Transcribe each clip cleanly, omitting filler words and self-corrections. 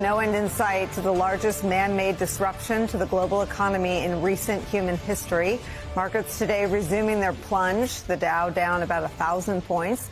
No end in sight to the largest man-made disruption to the global economy in recent human history. Markets today resuming their plunge, the Dow down about 1,000 points.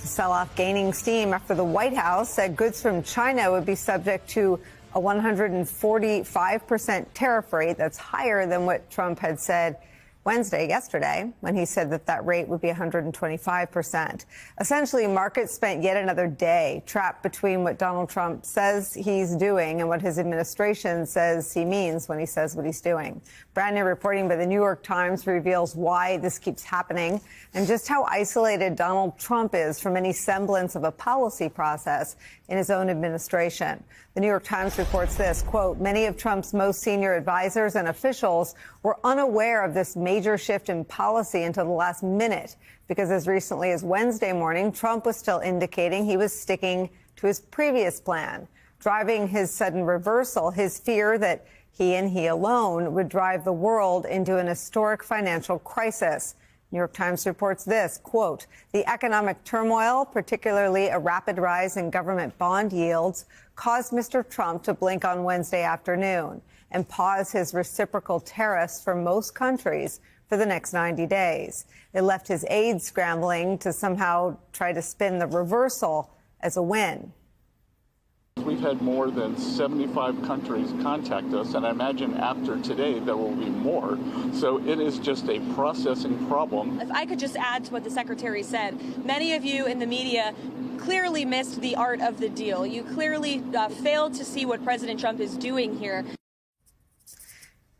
The sell-off gaining steam after the White House said goods from China would be subject to a 145% tariff rate. That's higher than what Trump had said yesterday, when he said that rate would be 125%. Essentially, markets spent yet another day trapped between what Donald Trump says he's doing and what his administration says he means when he says what he's doing. Brand new reporting by the New York Times reveals why this keeps happening and just how isolated Donald Trump is from any semblance of a policy process in his own administration. The New York Times reports this, quote, many of Trump's most senior advisors and officials were unaware of this major shift in policy until the last minute, because as recently as Wednesday morning, Trump was still indicating he was sticking to his previous plan, driving his sudden reversal, his fear that he and he alone would drive the world into an historic financial crisis. New York Times reports this, quote, the economic turmoil, particularly a rapid rise in government bond yields, caused Mr. Trump to blink on Wednesday afternoon and pause his reciprocal tariffs for most countries for the next 90 days. It left his aides scrambling to somehow try to spin the reversal as a win. We've had more than 75 countries contact us, and I imagine after today there will be more. So it is just a processing problem. If I could just add to what the secretary said, many of you in the media clearly missed the art of the deal. You clearly failed to see what President Trump is doing here.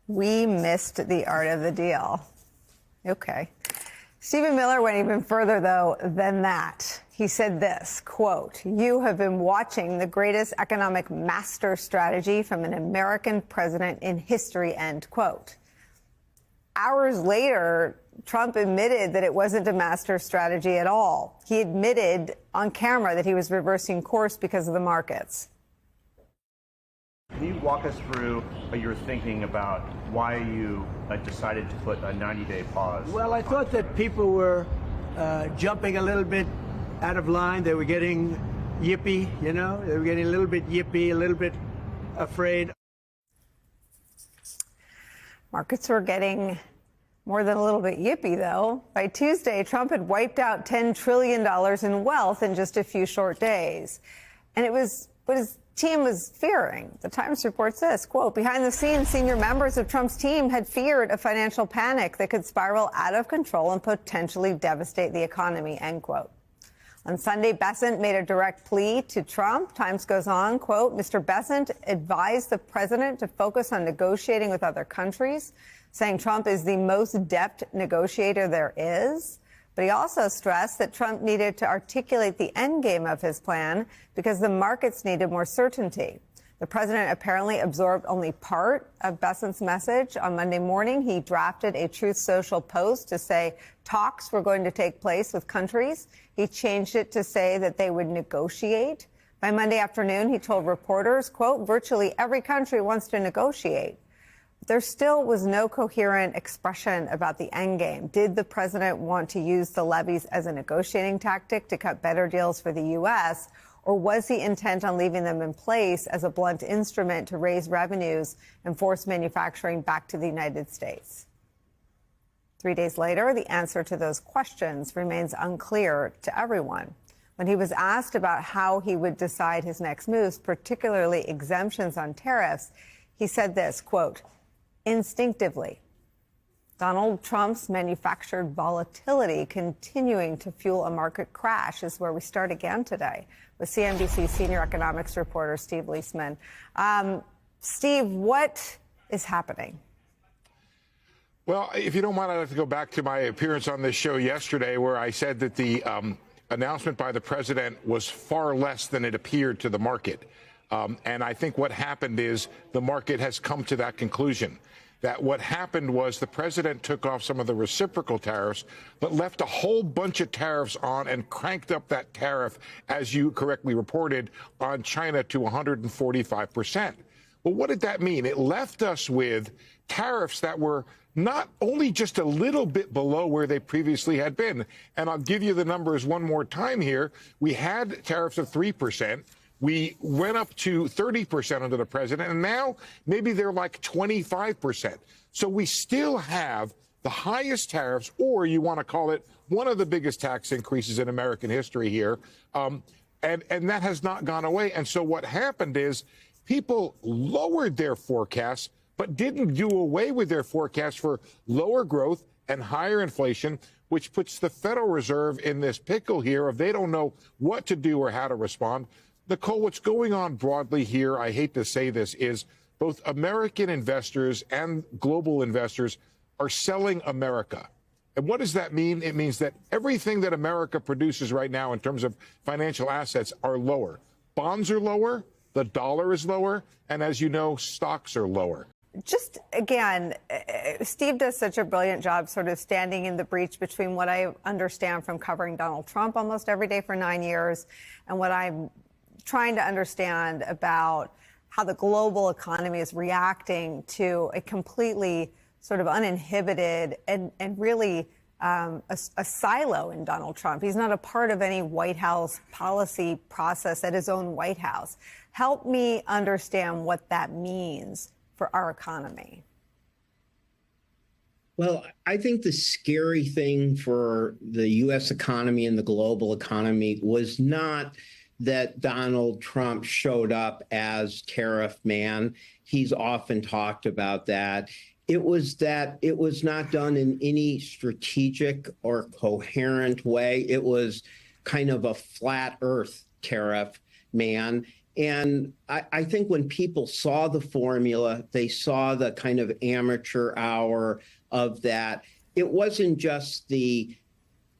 We missed the art of the deal. Okay. Stephen Miller went even further, though, than that. He said this, quote, you have been watching the greatest economic master strategy from an American president in history, end quote. Hours later, Trump admitted that it wasn't a master strategy at all. He admitted on camera that he was reversing course because of the markets. Can you walk us through your thinking about why you decided to put a 90-day pause? Well, I thought that people were jumping a little bit out of line. They were getting yippy, you know? They were getting a little bit yippy, a little bit afraid. Markets were getting more than a little bit yippy, though. By Tuesday, Trump had wiped out $10 trillion in wealth in just a few short days. And it was what his team was fearing. The Times reports this, quote, behind the scenes, senior members of Trump's team had feared a financial panic that could spiral out of control and potentially devastate the economy, end quote. On Sunday, Bessent made a direct plea to Trump. Times goes on, quote, Mr. Bessent advised the president to focus on negotiating with other countries, saying Trump is the most adept negotiator there is. But he also stressed that Trump needed to articulate the end game of his plan because the markets needed more certainty. The president apparently absorbed only part of Bessent's message. On Monday morning, he drafted a Truth Social post to say talks were going to take place with countries. He changed it to say that they would negotiate. By Monday afternoon, he told reporters, quote, virtually every country wants to negotiate. There still was no coherent expression about the end game. Did the president want to use the levies as a negotiating tactic to cut better deals for the U.S., or was he intent on leaving them in place as a blunt instrument to raise revenues and force manufacturing back to the United States? 3 days later, the answer to those questions remains unclear to everyone. When he was asked about how he would decide his next moves, particularly exemptions on tariffs, he said this, quote, instinctively, Donald Trump's manufactured volatility continuing to fuel a market crash is where we start again today with CNBC senior economics reporter Steve Liesman. Steve, what is happening? Well, if you don't mind, I'd like to go back to my appearance on this show yesterday where I said that the announcement by the president was far less than it appeared to the market. And I think what happened is the market has come to that conclusion, that what happened was the president took off some of the reciprocal tariffs, but left a whole bunch of tariffs on and cranked up that tariff, as you correctly reported, on China to 145%. Well, what did that mean? It left us with tariffs that were not only just a little bit below where they previously had been. And I'll give you the numbers one more time here. We had tariffs of 3%. We went up to 30% under the president, and now maybe they're like 25%. So we still have the highest tariffs, or you want to call it one of the biggest tax increases in American history here. And that has not gone away. And so what happened is people lowered their forecasts, but didn't do away with their forecast for lower growth and higher inflation, which puts the Federal Reserve in this pickle here of they don't know what to do or how to respond. Nicole, what's going on broadly here, I hate to say this, is both American investors and global investors are selling America. And what does that mean? It means that everything that America produces right now in terms of financial assets are lower. Bonds are lower, the dollar is lower, and as you know, stocks are lower. Just again, Steve does such a brilliant job sort of standing in the breach between what I understand from covering Donald Trump almost every day for 9 years and what I'm trying to understand about how the global economy is reacting to a completely sort of uninhibited and really a silo in Donald Trump. He's not a part of any White House policy process at his own White House. Help me understand what that means for our economy. Well, I think the scary thing for the U.S. economy and the global economy was not that Donald Trump showed up as tariff man. He's often talked about that. It was that it was not done in any strategic or coherent way. It was kind of a flat earth tariff man. And I think when people saw the formula, they saw the kind of amateur hour of that. It wasn't just the,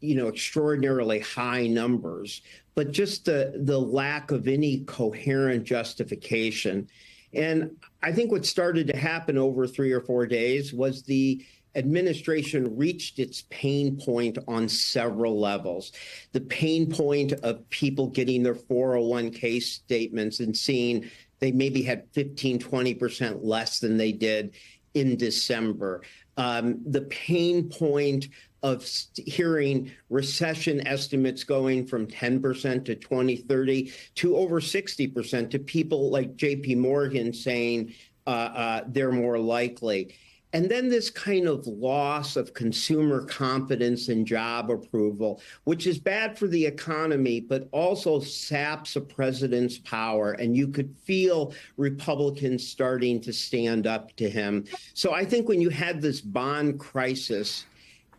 extraordinarily high numbers, but just the lack of any coherent justification. And I think what started to happen over 3 or 4 days was the administration reached its pain point on several levels. The pain point of people getting their 401k statements and seeing they maybe had 15, 20% less than they did in December. The pain point of hearing recession estimates going from 10% to 2030 to over 60% to people like JP Morgan saying they're more likely. And then this kind of loss of consumer confidence and job approval, which is bad for the economy, but also saps a president's power. And you could feel Republicans starting to stand up to him. So I think when you had this bond crisis,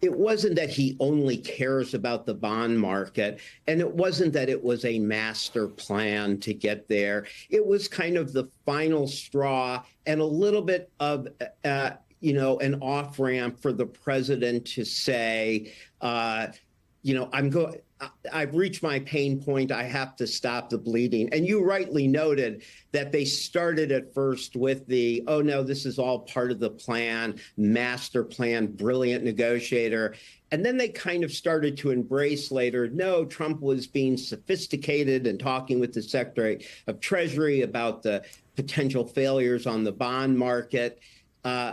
it wasn't that he only cares about the bond market, and it wasn't that it was a master plan to get there. It was kind of the final straw and a little bit of an off-ramp for the president to say, I've reached my pain point. I have to stop the bleeding. And you rightly noted that they started at first with the, oh, no, this is all part of the plan, master plan, brilliant negotiator. And then they kind of started to embrace later, no, Trump was being sophisticated and talking with the Secretary of Treasury about the potential failures on the bond market.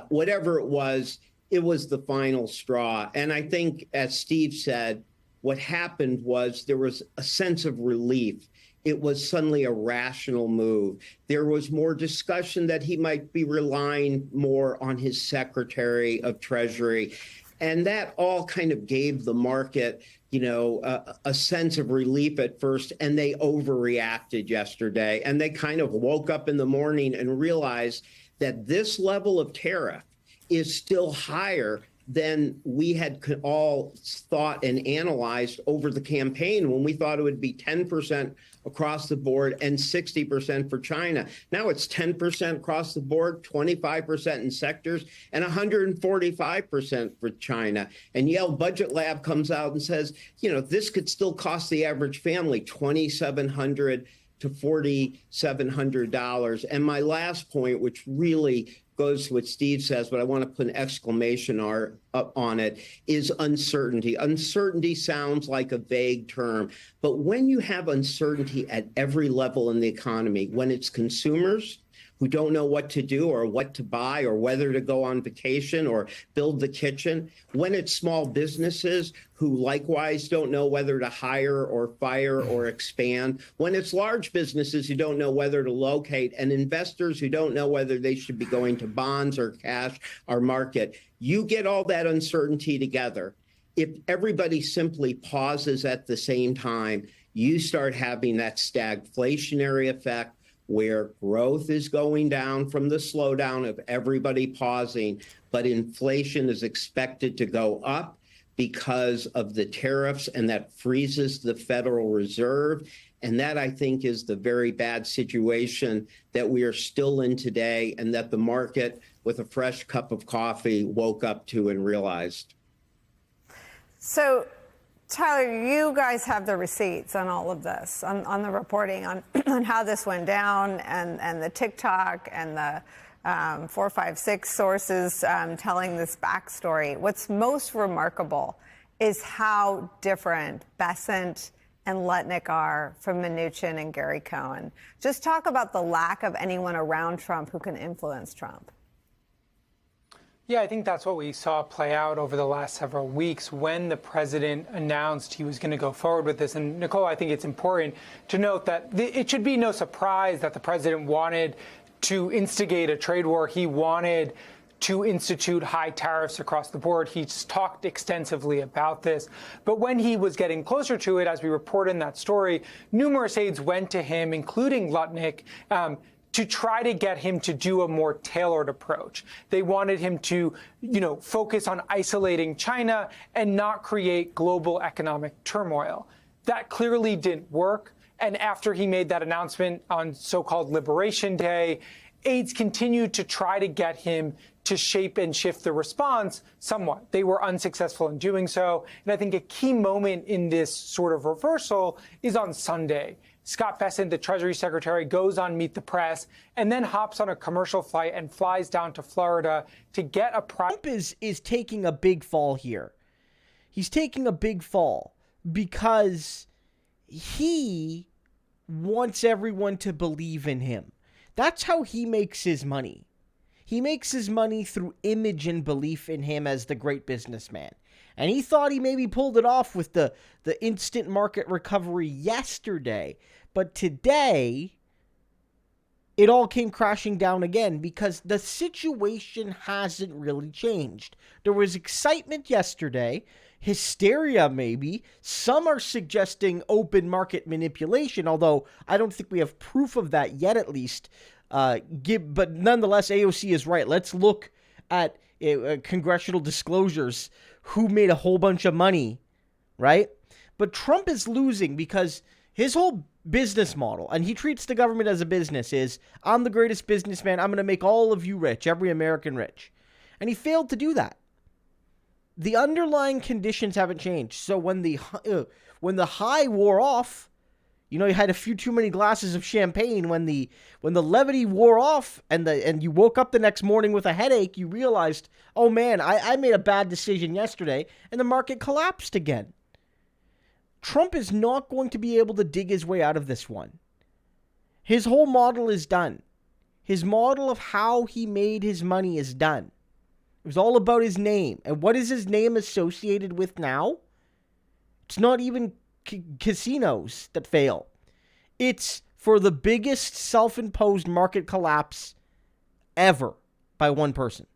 Whatever it was the final straw. And I think, as Steve said, what happened was there was a sense of relief. It was suddenly a rational move. There was more discussion that he might be relying more on his Secretary of Treasury. And that all kind of gave the market, a sense of relief at first. And they overreacted yesterday. And they kind of woke up in the morning and realized that this level of tariff is still higher than we had all thought and analyzed over the campaign when we thought it would be 10% across the board and 60% for China. Now it's 10% across the board, 25% in sectors, and 145% for China. And Yale Budget Lab comes out and says, this could still cost the average family $2,700 to $4,700. And my last point, which really goes to what Steve says, but I want to put an exclamation up on it, is uncertainty. Uncertainty sounds like a vague term, but when you have uncertainty at every level in the economy, when it's consumers, who don't know what to do or what to buy or whether to go on vacation or build the kitchen. When it's small businesses who likewise don't know whether to hire or fire or expand. When it's large businesses who don't know whether to locate, and investors who don't know whether they should be going to bonds or cash or market. You get all that uncertainty together. If everybody simply pauses at the same time, you start having that stagflationary effect where growth is going down from the slowdown of everybody pausing, but inflation is expected to go up because of the tariffs, and that freezes the Federal Reserve. And that, I think, is the very bad situation that we are still in today, and that the market, with a fresh cup of coffee, woke up to and realized. So, Tyler, you guys have the receipts on all of this, on the reporting on how this went down, and the TikTok and the 456 sources telling this backstory. What's most remarkable is how different Bessent and Lutnick are from Mnuchin and Gary Cohn. Just talk about the lack of anyone around Trump who can influence Trump. Yeah, I think that's what we saw play out over the last several weeks when the president announced he was going to go forward with this. And Nicole, I think it's important to note that it should be no surprise that the president wanted to instigate a trade war. He wanted to institute high tariffs across the board. He's talked extensively about this. But when he was getting closer to it, as we report in that story, numerous aides went to him, including Lutnick, to try to get him to do a more tailored approach. They wanted him to, focus on isolating China and not create global economic turmoil. That clearly didn't work. And after he made that announcement on so-called Liberation Day, aides continued to try to get him to shape and shift the response somewhat. They were unsuccessful in doing so. And I think a key moment in this sort of reversal is on Sunday. Scott Bessent, the Treasury Secretary, goes on Meet the Press and then hops on a commercial flight and flies down to Florida to get a Trump is taking a big fall here. He's taking a big fall because he wants everyone to believe in him. That's how he makes his money. He makes his money through image and belief in him as the great businessman. And he thought he maybe pulled it off with the instant market recovery yesterday. But today, it all came crashing down again because the situation hasn't really changed. There was excitement yesterday, hysteria maybe. Some are suggesting open market manipulation, although I don't think we have proof of that yet, at least. But nonetheless, AOC is right. Let's look at congressional disclosures, who made a whole bunch of money, right? But Trump is losing because his whole business model, and he treats the government as a business, is, I'm the greatest businessman. I'm going to make all of you rich, every American rich. And he failed to do that. The underlying conditions haven't changed. So when the high wore off, you had a few too many glasses of champagne. When the levity wore off and you woke up the next morning with a headache, you realized, oh man, I made a bad decision yesterday, and the market collapsed again. Trump is not going to be able to dig his way out of this one. His whole model is done. His model of how he made his money is done. It was all about his name. And what is his name associated with now? It's not even casinos that fail. It's for the biggest self-imposed market collapse ever by one person.